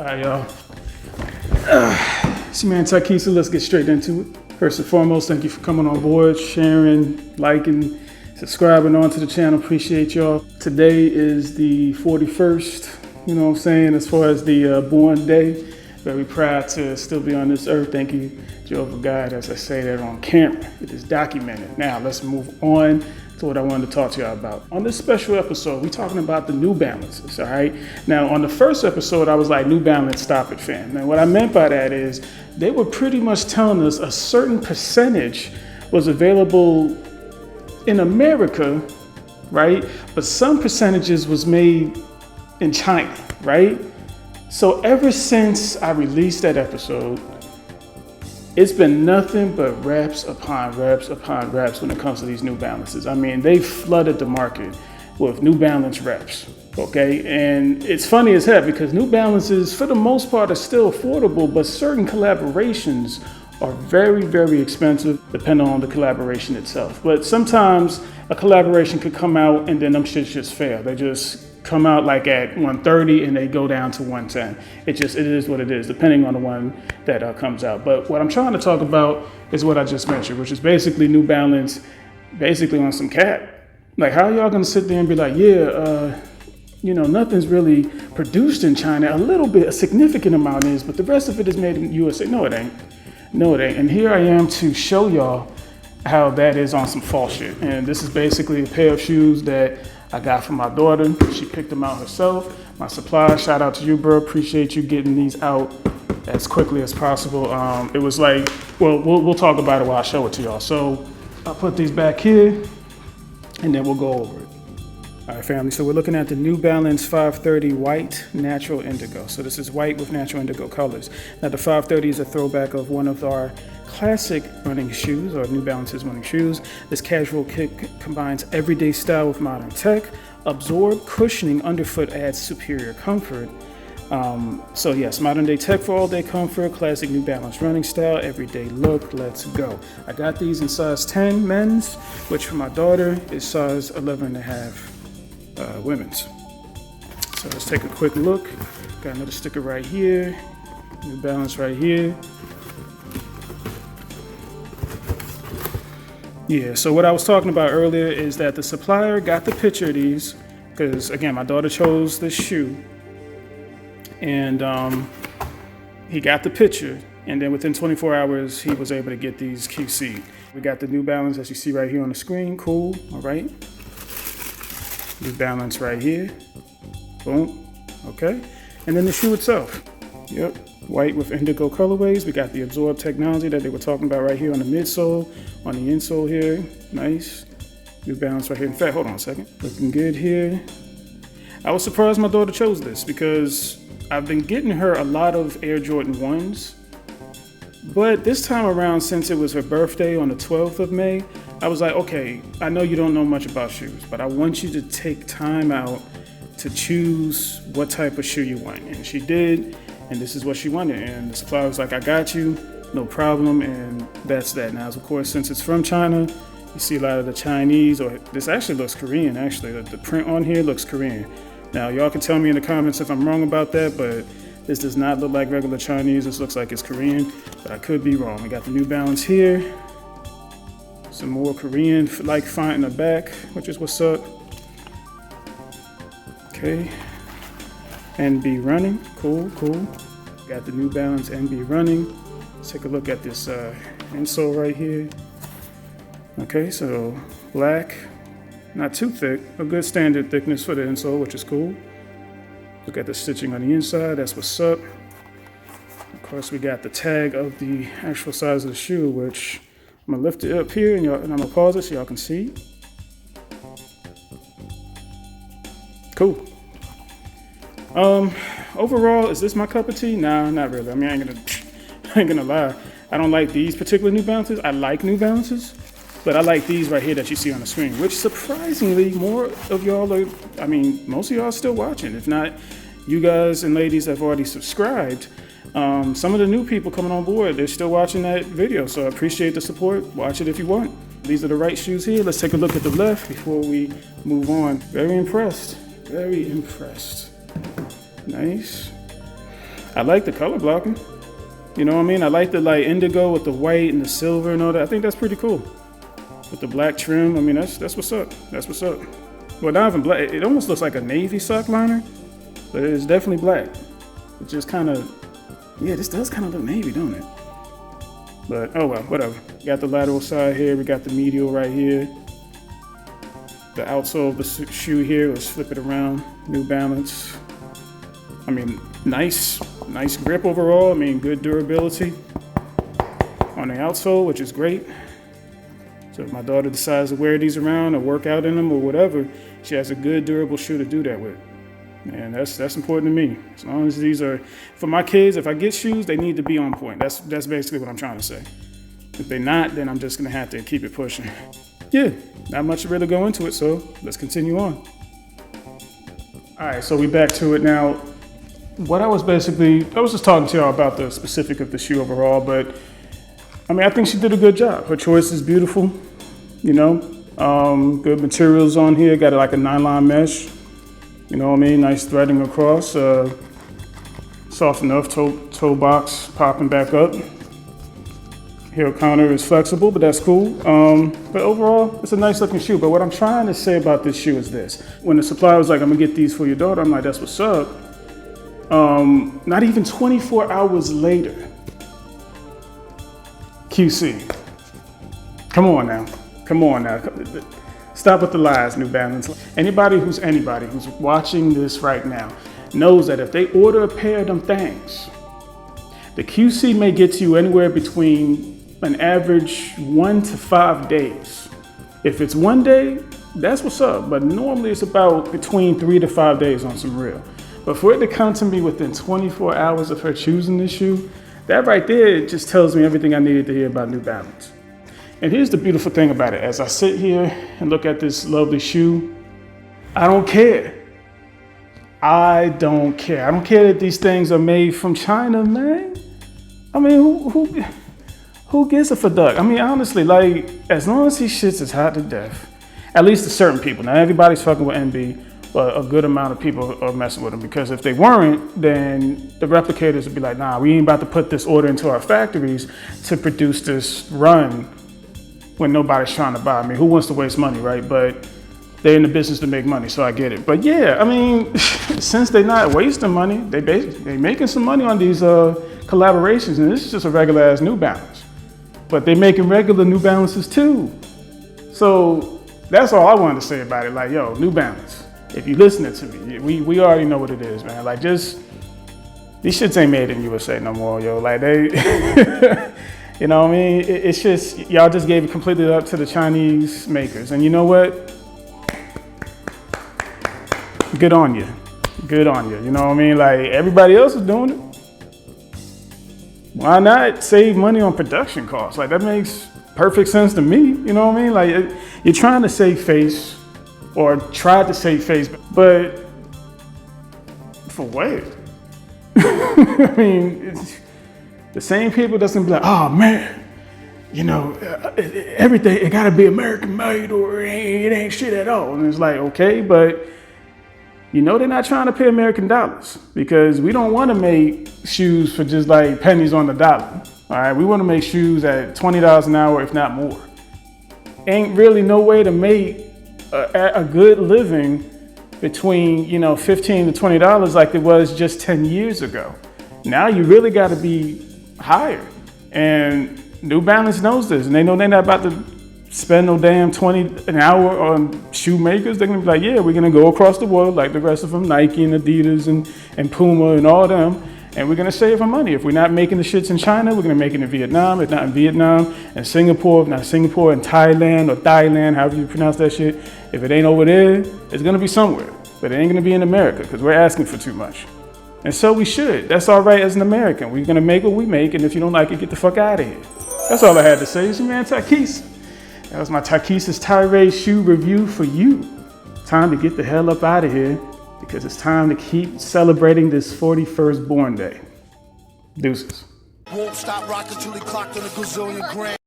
All right, y'all. It's your man Takisa. Let's get straight into it. First and foremost, thank you for coming on board, sharing, liking, subscribing onto the channel. Appreciate y'all. Today is the 41st, you know what I'm saying, as far as the born day. Very proud to still be on this earth. Thank you, Jehovah God, as I say that on camera. It is documented. Now, let's move on to what I wanted to talk to y'all about. On this special episode, we're talking about the New Balances, all right? Now, on the first episode, I was like, New Balance, stop it, fam. Now, what I meant by that is they were pretty much telling us a certain percentage was available in America, right? But some percentages was made in China, right? So ever since I released that episode, it's been nothing but reps upon reps upon reps when it comes to these New Balances. I mean, they flooded the market with New Balance reps, okay? And it's funny as heck because New Balances, for the most part, are still affordable, but certain collaborations are very, very expensive depending on the collaboration itself. But sometimes a collaboration could come out and then them shits just fail. They just come out like at 130 and they go down to 110. It is what it is, depending on the one that comes out. But what I'm trying to talk about is what I just mentioned, which is basically New Balance, basically on some cap. Like, how y'all gonna sit there and be like, yeah, you know, nothing's really produced in China. A little bit, a significant amount is, but the rest of it is made in USA. No, it ain't. No, it ain't. And here I am to show y'all how that is on some false shit. And this is basically a pair of shoes that I got from my daughter. She picked them out herself. My supplier, shout out to you, bro. Appreciate you getting these out as quickly as possible. It was like, well, we'll talk about it while I show it to y'all. So I'll put these back here and then we'll go over it. All right, family, so we're looking at the New Balance 530 White Natural Indigo. So this is white with natural indigo colors. Now the 530 is a throwback of one of our classic running shoes, or New Balance's running shoes. This casual kit combines everyday style with modern tech. Absorb cushioning underfoot adds superior comfort. So yes, modern day tech for all day comfort, classic New Balance running style, everyday look. Let's go. I got these in size 10 men's, which for my daughter is size 11 and a half women's. So let's take a quick look. Got another sticker right here, New Balance right here. Yeah, so what I was talking about earlier is that the supplier got the picture of these because, again, my daughter chose this shoe, and he got the picture, and then within 24 hours, he was able to get these QC'd. We got the New Balance, as you see right here on the screen. Cool, all right. New Balance right here. Boom, okay. And then the shoe itself. Yep, white with indigo colorways. We got the Absorb technology that they were talking about right here on the midsole, on the insole here. Nice. New Balance right here. In fact, hold on a second. Looking good here. I was surprised my daughter chose this because I've been getting her a lot of Air Jordan 1s. But this time around, since it was her birthday on the 12th of May, I was like, okay, I know you don't know much about shoes, but I want you to take time out to choose what type of shoe you want. And she did. And this is what she wanted. And the supplier was like, I got you, no problem. And that's that. Now, of course, since it's from China, you see a lot of the Chinese, or this actually looks Korean, actually. The print on here looks Korean. Now, y'all can tell me in the comments if I'm wrong about that, but this does not look like regular Chinese. This looks like it's Korean, but I could be wrong. We got the New Balance here. Some more Korean-like font in the back, which is what's up. Okay. NB running, cool. Got the New Balance NB running. Let's take a look at this insole right here. Okay, so black, not too thick, a good standard thickness for the insole, which is cool. Look at the stitching on the inside, that's what's up. Of course, we got the tag of the actual size of the shoe, which I'm gonna lift it up here and I'm gonna pause it so y'all can see. Cool. Overall, is this my cup of tea? Nah, not really. I mean, I ain't gonna lie. I don't like these particular New Balances. I like New Balances, but I like these right here that you see on the screen, which surprisingly more of y'all are, I mean, most of y'all are still watching. If not, you guys and ladies have already subscribed. Some of the new people coming on board, they're still watching that video. So I appreciate the support. Watch it if you want. These are the right shoes here. Let's take a look at the left before we move on. Very impressed. Very impressed. Nice. I like the color blocking. You know what I mean? I like the like indigo with the white and the silver and all that. I think that's pretty cool. With the black trim, I mean, that's what's up. That's what's up. Well, not even black. It almost looks like a navy sock liner, but it's definitely black. It just kind of, yeah, this does kind of look navy, don't it? But, oh well, whatever. Got the lateral side here. We got the medial right here. The outsole of the shoe here, let's flip it around. New Balance. I mean, nice grip overall. I mean, good durability on the outsole, which is great. So if my daughter decides to wear these around or work out in them or whatever, she has a good durable shoe to do that with. And that's important to me. As long as these are, for my kids, if I get shoes, they need to be on point. That's basically what I'm trying to say. If they're not, then I'm just gonna have to keep it pushing. Yeah, not much to really go into it, so let's continue on. All right, so we back to it now. What I was just talking to y'all about the specific of the shoe overall, but I mean, I think she did a good job. Her choice is beautiful, you know, good materials on here. Got it like a nylon mesh, you know what I mean? Nice threading across, soft enough, toe box popping back up. Heel counter is flexible, but that's cool. But overall, it's a nice looking shoe. But what I'm trying to say about this shoe is this. When the supplier was like, I'm gonna get these for your daughter, I'm like, that's what's up. Not even 24 hours later, QC. Come on now. Stop with the lies, New Balance. Anybody who's watching this right now knows that if they order a pair of them things, the QC may get to you anywhere between an average 1 to 5 days. If it's 1 day, that's what's up. But normally it's about between 3 to 5 days on some real. But for it to come to me within 24 hours of her choosing this shoe, that right there just tells me everything I needed to hear about New Balance. And here's the beautiful thing about it. As I sit here and look at this lovely shoe, I don't care. I don't care. I don't care that these things are made from China, man. I mean, who gives a fuck? I mean, honestly, like, as long as these shits is hot to death, at least to certain people. Now, everybody's fucking with NB, but a good amount of people are messing with them, because if they weren't, then the replicators would be like, nah, we ain't about to put this order into our factories to produce this run when nobody's trying to buy. I mean, who wants to waste money, right? But they're in the business to make money, so I get it. But yeah, I mean, since they're not wasting money, they making some money on these collaborations, and this is just a regular ass New Balance. But they're making regular New Balances too. So that's all I wanted to say about it. Like, yo, New Balance, if you're listening to me, we already know what it is, man. Like, just, these shits ain't made in USA no more, yo. Like, they, you know what I mean? It's just, y'all just gave it completely up to the Chinese makers. And you know what? Good on you. Good on you. You know what I mean? Like, everybody else is doing it. Why not save money on production costs? Like, that makes perfect sense to me. You know what I mean? Like, you're trying to save face, or tried to save face, but for what? I mean, it's the same people that's gonna be like, oh man, you know, everything, it gotta be American made, or it ain't shit at all. And it's like, okay, but you know they're not trying to pay American dollars, because we don't want to make shoes for just like pennies on the dollar. All right, we want to make shoes at $20 an hour, if not more. Ain't really no way to make a good living between, you know, $15 to $20 like it was just 10 years ago. Now you really got to be higher. And New Balance knows this, and they know they're not about to spend no damn $20 an hour on shoemakers. They're gonna be like, yeah, we're gonna go across the world like the rest of them, Nike and Adidas and Puma and all them, and we're gonna save our money. If we're not making the shits in China, we're gonna make it in Vietnam. If not in Vietnam, and Singapore. If not Singapore, in Thailand or Thailand, however you pronounce that shit. If it ain't over there, it's gonna be somewhere, but it ain't gonna be in America, because we're asking for too much. And so we should. That's all right as an American. We're gonna make what we make, and if you don't like it, get the fuck out of here. That's all I had to say. It's your man Takis. That was my Takis' Tirade shoe review for you. Time to get the hell up out of here, because it's time to keep celebrating this 41st born day. Deuces. Won't stop rocking till he clocked on a gazillion grand.